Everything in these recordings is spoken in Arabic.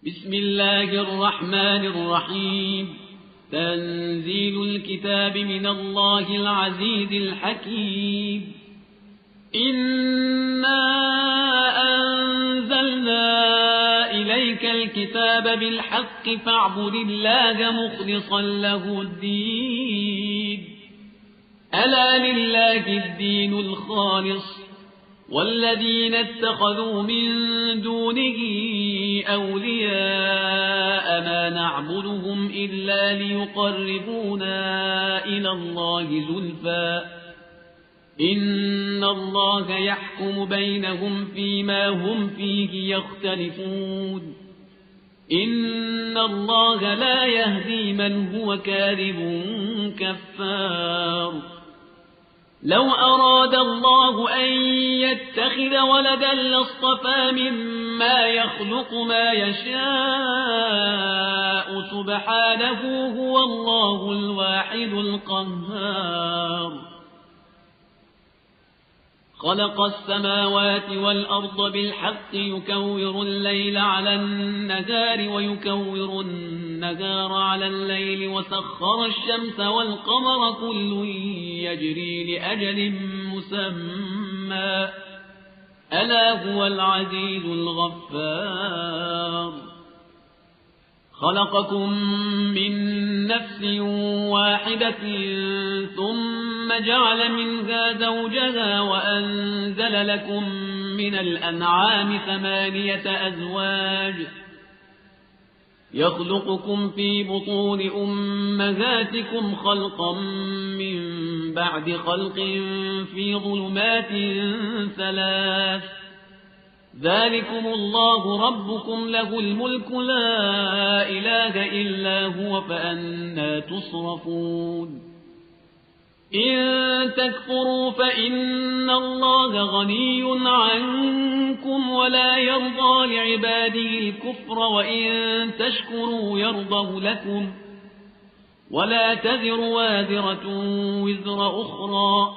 بسم الله الرحمن الرحيم. تنزيل الكتاب من الله العزيز الحكيم. إنا أنزلنا إليك الكتاب بالحق فاعبد الله مخلصا له الدين. ألا لله الدين الخالص، والذين اتخذوا من دونه أولياء ما نعبدهم إلا ليقربونا إلى الله زلفى إن الله يحكم بينهم فيما هم فيه يختلفون. إن الله لا يهدي من هو كاذب كفار. لو أراد الله أن يتخذ ولدا لاصطفى مما يخلق ما يشاء سبحانه هو الله الواحد القهار. خلق السماوات والأرض بالحق يكور الليل على النهار ويكور النهار على الليل وسخر الشمس والقمر كل يجري لأجل مسمى ألا هو العزيز الغفار. خلقكم من نفس واحدة ثم جعل منها زوجها وأنزل لكم من الأنعام 8 أزواج يخلقكم في بطون أمهاتكم خلقا من بعد خلق في ظلمات 3. ذلكم الله ربكم له الملك لا إله إلا هو فأنى تصرفون. إن تكفروا فإن الله غني عنكم ولا يرضى لعباده الكفر وإن تشكروا يرضه لكم ولا تزر وازرة وزر أخرى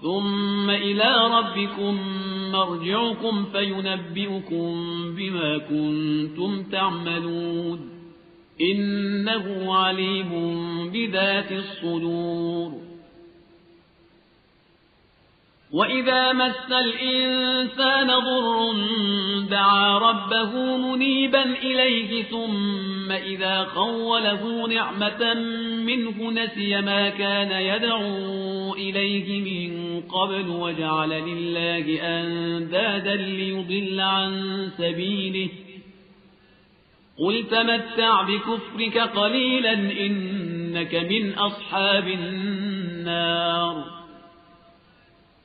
ثم إلى ربكم مرجعكم فينبئكم بما كنتم تعملون إنه عليم بذات الصدور. وإذا مس الإنسان ضر دعا ربه منيبا إليه ثم إذا خوله نعمة منه نسي ما كان يدعو إليه من قبل وجعل لله أندادا ليضل عن سبيله. قل تمتع بكفرك قليلا إنك من أصحاب النار.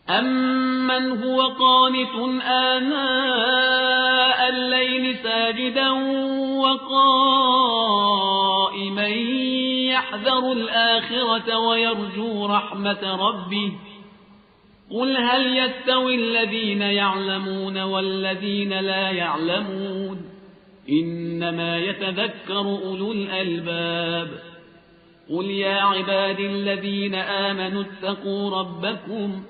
أمن هو قانت آناء الليل ساجدا وقائما يحذر الآخرة ويرجو رحمة ربه. قل هل يستوي الذين يعلمون والذين لا يعلمون إنما يتذكر أولو الألباب. قل يا عبادي الذين آمنوا اتقوا ربكم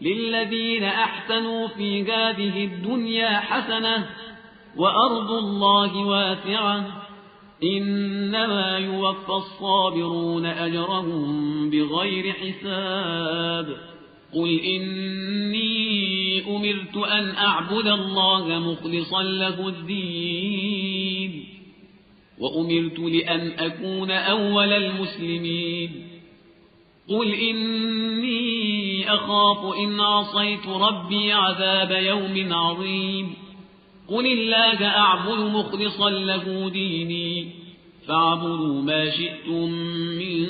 للذين أحسنوا في هذه الدنيا حسنة وأرض الله واسعة إنما يوفى الصابرون أجرهم بغير حساب. قل إني أمرت أن أعبد الله مخلصا له الدين وأمرت لأن أكون أول المسلمين. قل إني أخاف إن عصيت ربي عذاب يوم عظيم. قل الله أعبد مخلصا له ديني فاعبدوا ما شئتم من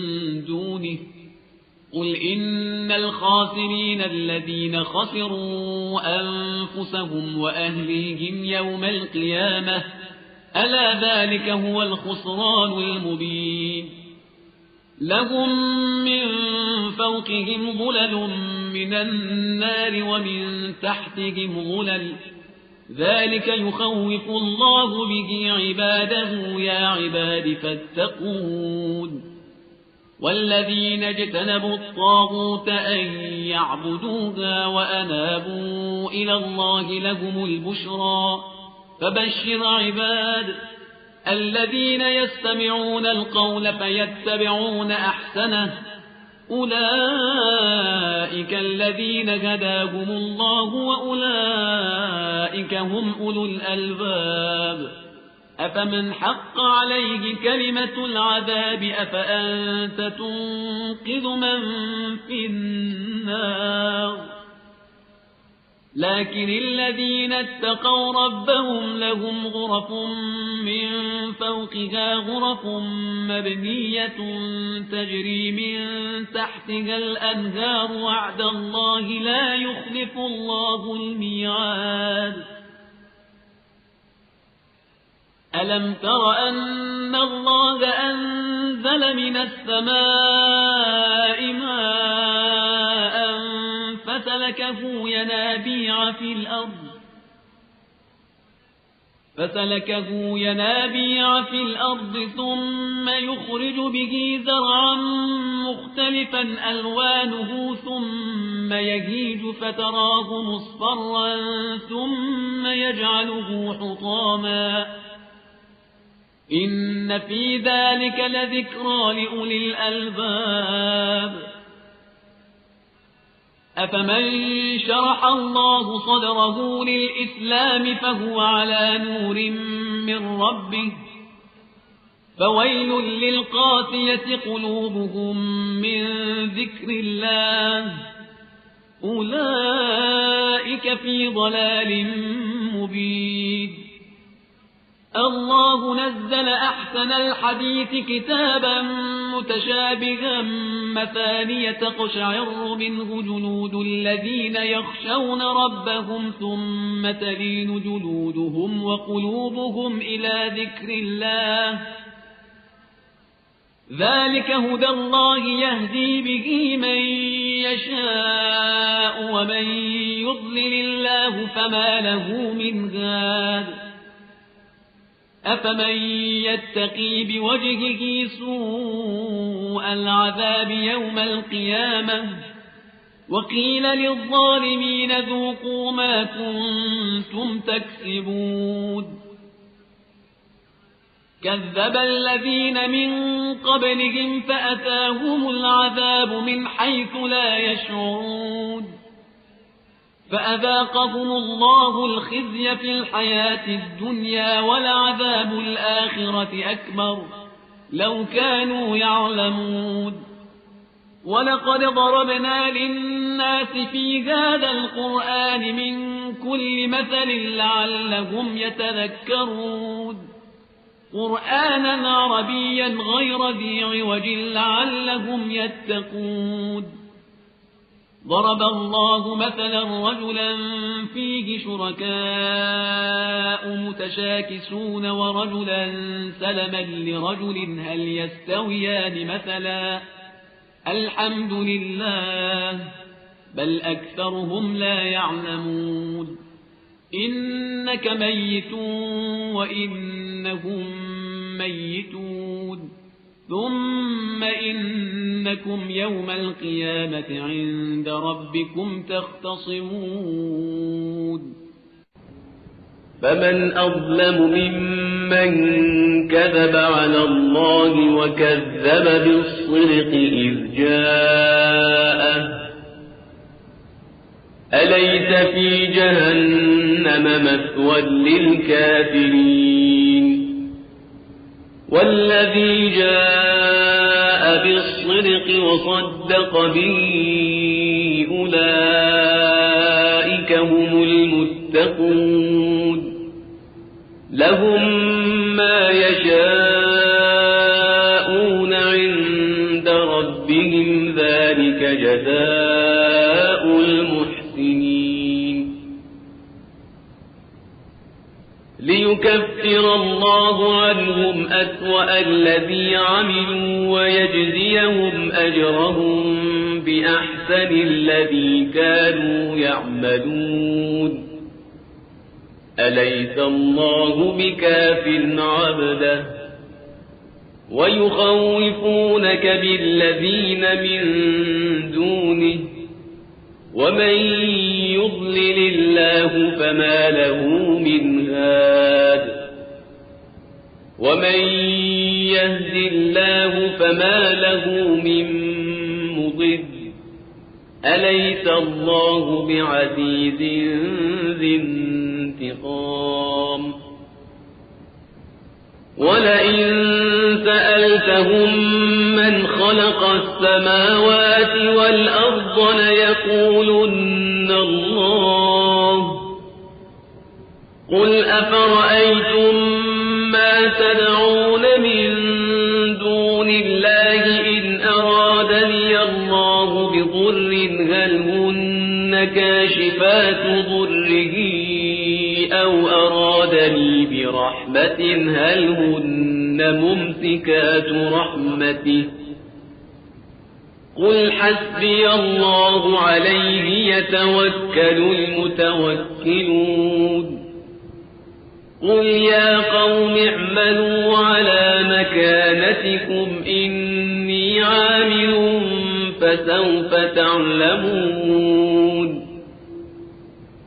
دونه. قل إن الخاسرين الذين خسروا أنفسهم وأهليهم يوم القيامة ألا ذلك هو الخسران المبين. لهم من فوقهم ظلل من النار ومن تحتهم ظلل ذلك يخوف الله به عباده يا عباد فاتقون. والذين اجتنبوا الطاغوت أن يعبدوها وأنابوا إلى الله لهم البشرى فبشر عباد الذين يستمعون القول فيتبعون أحسنه أولئك الذين هداهم الله وأولئك هم أولو الألباب أفمن حق عليه كلمة العذاب أفأنت تنقذ من في النار لكن الذين اتقوا ربهم لهم غرف من فوقها غرف مبنية تجري من تحتها الأنهار وعد الله لا يخلف الله الميعاد ألم تر أن الله أنزل من السماء ماء فسلكه ينابيع في الأرض ثم يخرج به زرعا مختلفا ألوانه ثم يهيج فتراه مصفرا ثم يجعله حطاما إن في ذلك لذكرى لأولي الألباب أفمن شرح الله صدره للإسلام فهو على نور من ربه فويل للقاسية قلوبهم من ذكر الله أولئك في ضلال مبين الله نزل أحسن الحديث كتابا متشابها مثانية تقشعر منه جلود الذين يخشون ربهم ثم تلين جلودهم وقلوبهم إلى ذكر الله ذلك هدى الله يهدي به من يشاء ومن يضلل الله فما له من هاد أفمن يتقي بوجهه سوء العذاب يوم القيامة وقيل للظالمين ذوقوا ما كنتم تكسبون كذب الذين من قبلهم فأتاهم العذاب من حيث لا يشعرون فأذاقهم الله الخزي في الحياة الدنيا ولعذاب الآخرة أكبر لو كانوا يعلمون ولقد ضربنا للناس في هذا القرآن من كل مثل لعلهم يتذكرون قرآنا عربيا غير ذي عوج لعلهم يتقون ضرب الله مثلا رجلا فيه شركاء متشاكسون ورجلا سلما لرجل هل يستويان مثلا الحمد لله بل أكثرهم لا يعلمون إنك ميت وإنهم ميتون ثم إنكم يوم القيامة عند ربكم تختصمون فمن أظلم ممن كذب على الله وكذب بالصدق إذ جاءه أليس في جهنم مثوى للكافرين والذي جاء بالصدق وصدق به أولئك هم المتقون لهم ما يشاءون عند ربهم ذلك جزاء المحسنين ليكفر الله عنهم أسوأ الذي عملوا ويجزيهم أجرهم بأحسن الذي كانوا يعملون أليس الله بكاف عبده ويخوفونك بالذين من دونه ومن يضلل الله فما له من هاد ومن يهد الله فما له من مضل أليس الله بعزيز ذي انتقام ولئن سألتهم من خلق السماوات والأرض ليقولن الله قل أفرأيتم ما تدعون من دون الله إن أرادني الله بضر هل هن كاشفات ضره أو أرادني برحمة هل هن ممسكات رحمته قل حسبي الله عليه يتوكل المتوكلون قل يا قوم اعملوا على مكانتكم إني عامل فسوف تعلمون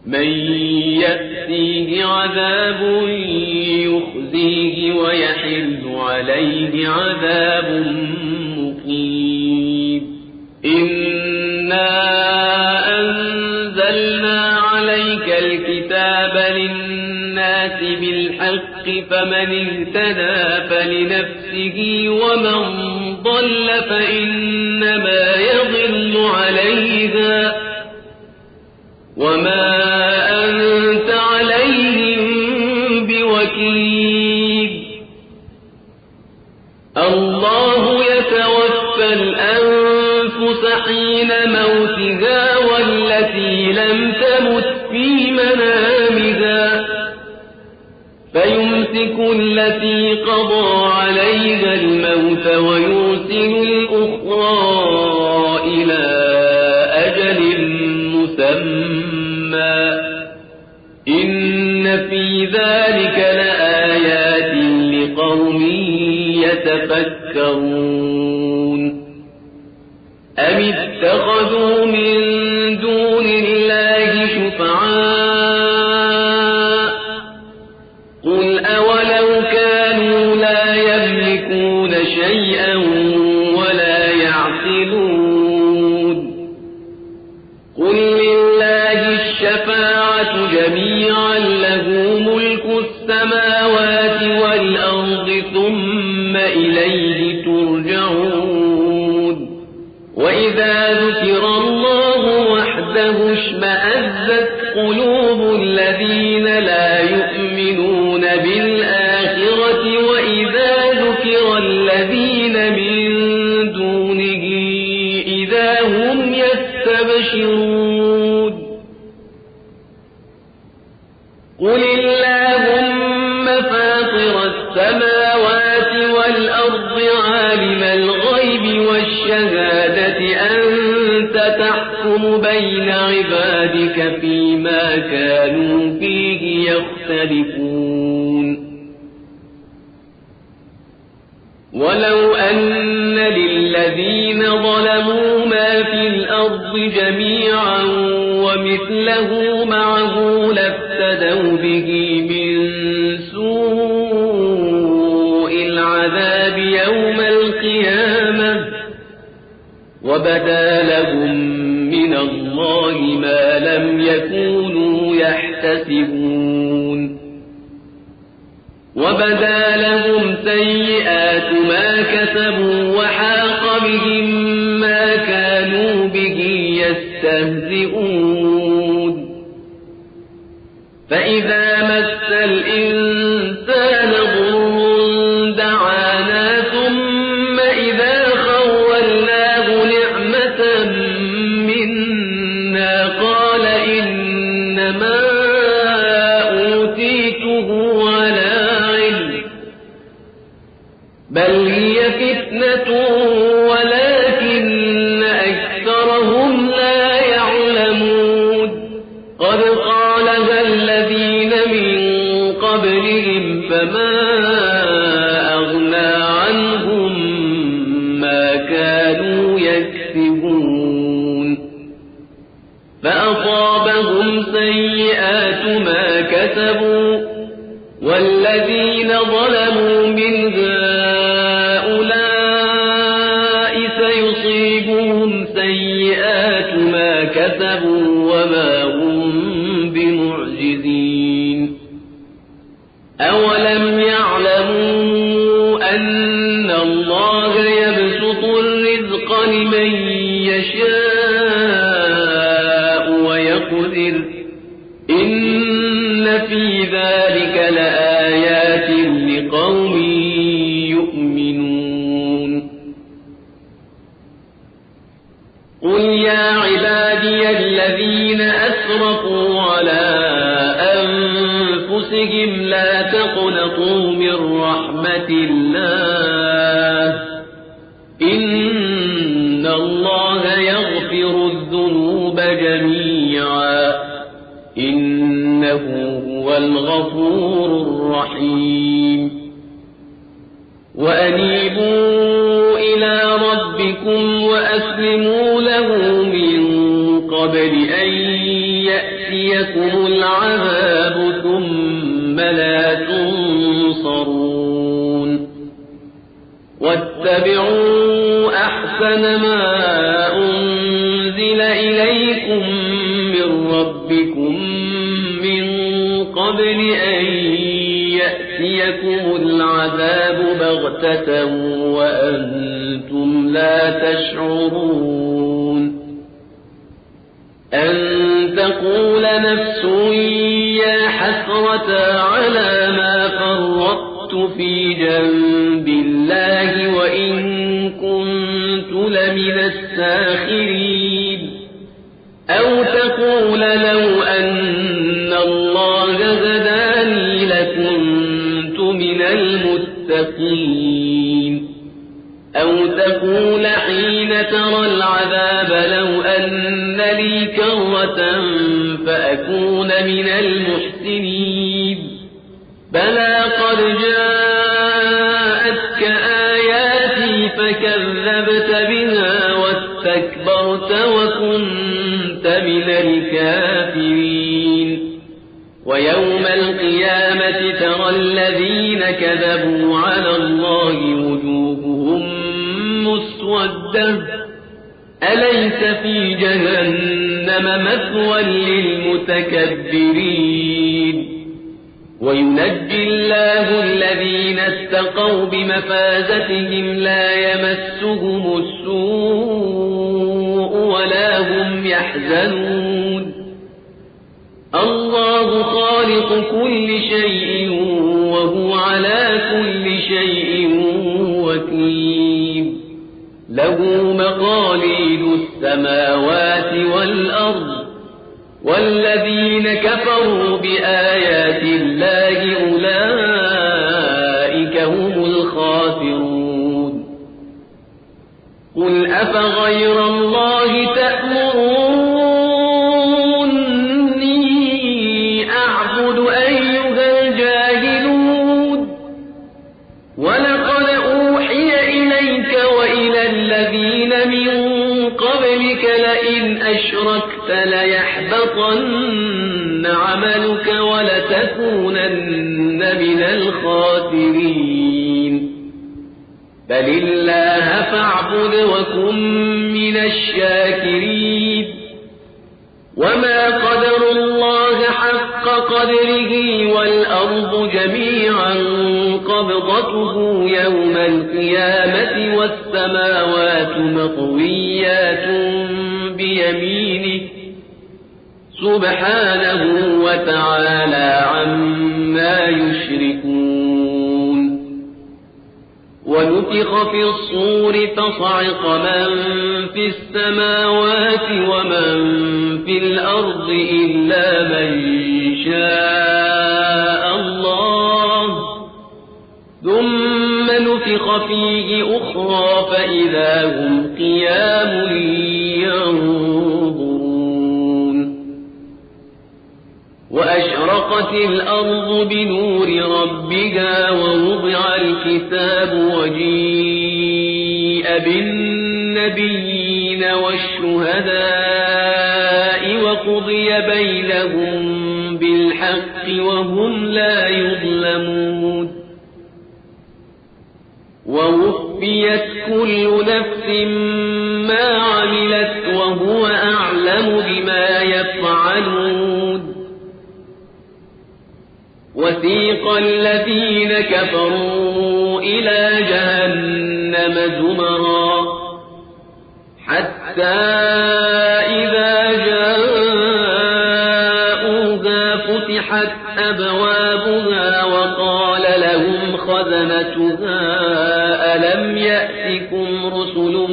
من يأتيه عذاب يخزيه ويحل عليه عذاب مقيم إنا أنزلنا عليك الكتاب للناس بالحق فمن اهتدى فلنفسه ومن ضل فإنما يضل عليها وما أنت عليهم بوكيل الله يتوفى الأنفس حين موتها والتي لم تمت في منامها فيمسك التي قضى عليها الموت ويرسل الأخرى إلى أجل مسمى إن في ذلك لآيات لقوم يتفكرون أم اتخذوا من دون الله شفعاء قل أولو كانوا لا يملكون شيئا ولا يعقلون قل لله الشفاعة جميعا له ملك السماوات والأرض ثم إليه ترجعون وإذا ذكر الله وحده اشمأزت قلوب الذين لا يؤمنون بالآخرة وإذا ذكر الذين من دونه إذا هم يستبشرون قل اللهم فاطر السماوات والأرض عالم الغيب والشهادة أنت تحكم بين عبادك فيما كانوا فيه يختلفون ولو أن للذين ظلموا ما في الأرض جميعا ومثله معه لافتدوا به من سوء العذاب يوم القيامة وبدا لهم من الله ما لم يكونوا يحتسبون وبدا لهم سيئات ما كسبوا وحاق بهم ما كانوا به يستهزئون فإذا مس الإنسان ضر دعانا ثم إذا خولناه نعمة منا قال إنما أوتيته على علم بل هي فتنة ولكن أكثرهم لا يعلمون قد قالها الذين من قبلهم فما أغنى عنهم ما كانوا يكسبون فأصابهم سيئات ما كسبوا والذين ظلموا من هؤلاء سيصيبهم سيئات ما كسبوا وما هم بمعجزين أولم يعلموا أن الله يبسط الرزق لمن يشاء ويقدر إن في ذلك لآيات لقوم يؤمنون قل يا عبادي الذين أسرفوا على أنفسهم لا تقنطوا من رحمة الله إن الله يغفر الذنوب جميعا إنه هو الغفور الرحيم وأنيبوا إلى ربكم وأسلموا له من قبل أن يأتيكم العذاب ثم لا تنصرون واتبعوا أحسن ما أنزل إليكم من ربكم من قبل أن يأتيكم العذاب بغتة وأنتم لا تشعرون أن تقول نفس يا حسرة على ما فرطت في جنب الله وإن كنت لمن الساخرين أو تقول لو أن الله هداني لكنت من المتقين أو تقول حين ترى العذاب لو أن لي كرة فأكون من المحسنين بلى قد جاءتك آياتي فكذبت بها واستكبرت وكنت من الكافرين ويوم القيامة ترى الذين كذبوا على الله وجوههم مسودة أليس في جهنم مثوى للمتكبرين وينجي الله الذين اتقوا بمفازتهم لا يمسهم السوء ولا هم يحزنون الله خالق كل شيء وهو على كل شيء وكيل له مقاليد السماوات والأرض والذين كفروا بآيات الله أولئك هم الخاسرون قل أفغير الله تأمروني أعبد أيها الجاهلون ولقد أوحي إليك وإلى الذين من قبلك لئن أشركت ليحبطن عملك ولتكونن من الخاسرين بل الله فاعبد وكن من الشاكرين وما قدر الله حق قدره والأرض جميعا قبضته يوم القيامة والسماوات مطويات بيمينه سبحانه وتعالى عما يشركون ونفخ في الصور فصعق من في السماوات ومن في الأرض إلا من شاء الله ثم نفخ فيه أخرى فإذا هم قيام ينظرون وأشرقت الأرض بنور ربها ووضع الكتاب وجيء بالنبيين والشهداء وقضي بينهم بالحق وهم لا يظلمون ووفيت كل نفس ما عملت وهو أعلم بما يفعلون وثيق الذين كفروا إلى جهنم زمرا حتى إذا جاءوها فتحت أبوابها وقال لهم خزنتها ألم يأتكم رسل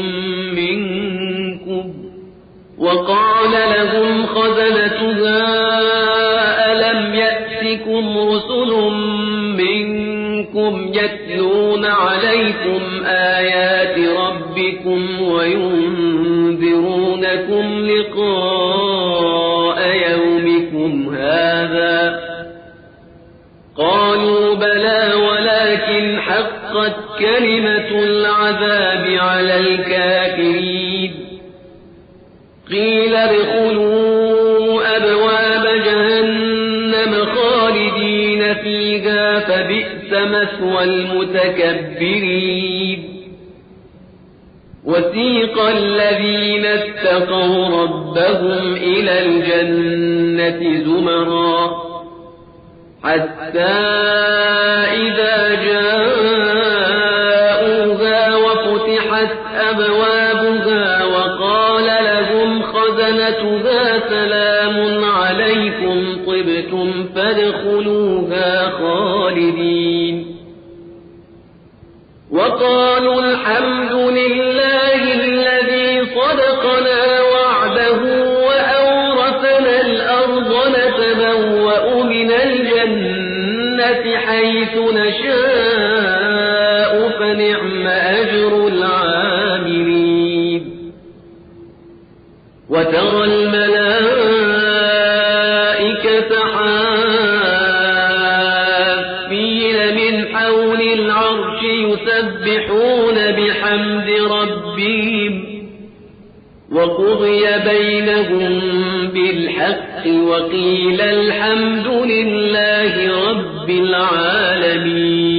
منكم يتلون عليكم آيات ربكم وينذرونكم لقاء يومكم هذا قالوا بلى ولكن حقت كلمة العذاب على الكافرين قيل ادخلوا أبواب جهنم خالدين فيها فبئس مثوى المتكبرين وسيق الذين اتقوا ربهم إلى الجنة زمرا حتى إذا جاءوها وفتحت أبوابها وقال لهم خزنتها سلام عليكم طبتم فادخلوها خالدين وقالوا الحمد لله الذي صدقنا وعده وأورثنا الأرض نتبوأ من الجنة حيث نشاء فنعم أجر العاملين وترى الملائكة حافين من حول العرش يسبحون بحمد ربهم وقضي بينهم بالحق وقيل الحمد لله رب العالمين